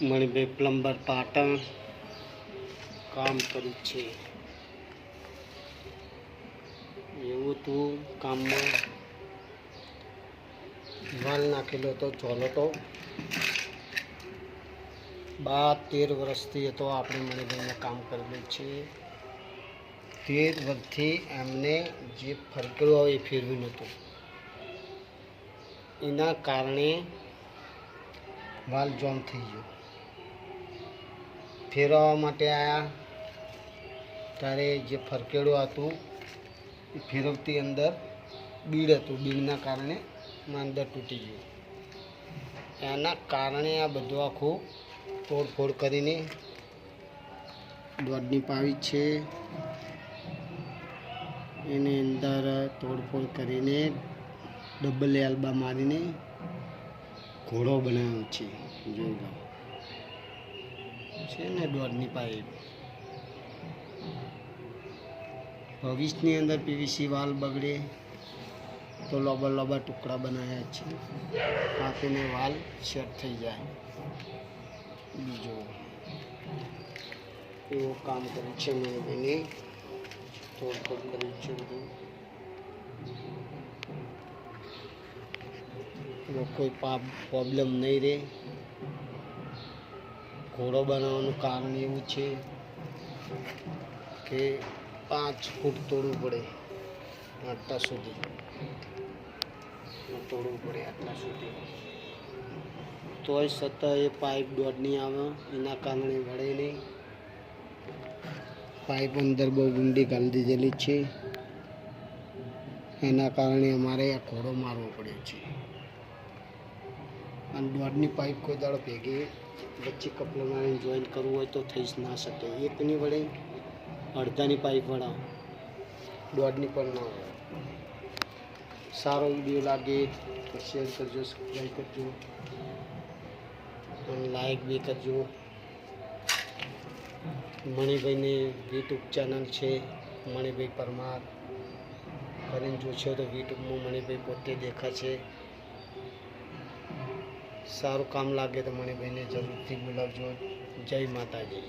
Manibhai plumber Patan કામ કર્યું છે. એવું હતું કામમાં વાલ નાખેલો હતો ચોલટો 12-13 વર્ષથી હતો. આપણે મણિભાઈને કામ કરેલું છે. 13 વર્ષથી એમને જે ફરકેલું આવે એ ફેરવ્યું નહોતું. એના કારણે વાલ જોમ થઈ ગયો. ફેરવવા માટે આવ્યા ત્યારે જે ફરકેલું હતું એ ફેરવતી અંદર બીડ હતું. બીડના કારણે અંદર તૂટી ગયું. એના કારણે આ બધું આખું તોડફોડ કરીને દોડની પાવી છે. એની અંદર તોડફોડ કરીને ડબલ એલ્બા મારીને ઘોડો બનાવ્યો છે. જોઈ લો છે ને દોડની પાઇપ. ભવિષ્યની અંદર પીવીસી વાલ બગડે તો લોબા ટુકડા બનાવ્યા છે. કાપીને વાલ સેટ થઈ જાય. બીજો એવું કામ કર્યું છે. મણિભાઈને તોડફોડ કર્યું છે. બધું કોઈ પ્રોબ્લેમ નહીં રહે. ઘોડો બનાવવાનું કારણ એવું છે કે 5 ફૂટ તોડવું પડે. આટલા સુધી તોડવું પડે. આટલા સુધી તોય છતાં એ પાઇપ દોડ નહીં આવે. એના કારણે વળે નહીં. પાઇપ અંદર બહુ ઊંડી ગાળી દીધેલી છે. એના કારણે અમારે આ ઘોડો મારવો પડ્યો છે. અને દોડની પાઇપ કોઈ દાડો ભેગી વચ્ચે કપલર મારીને જોઈન્ટ કરવું હોય તો થઈ જ ના શકે. એકની વડે અડધાની પાઇપ વળાવો, દોડની પણ ના હોય. સારો વિડીયો લાગે તો શેર કરજો, સબસ્ક્રાઈબ કરજો અને લાઈક બી કરજો. મણિભાઈની યુટ્યુબ ચેનલ છે મણિભાઈ પરમાર કરીને જોશો તો યુટ્યુબમાં મણિભાઈ પોતે દેખાશે. સારું કામ લાગે તો મણિભાઈને જરૂરથી બોલાવજો. જય માતાજી.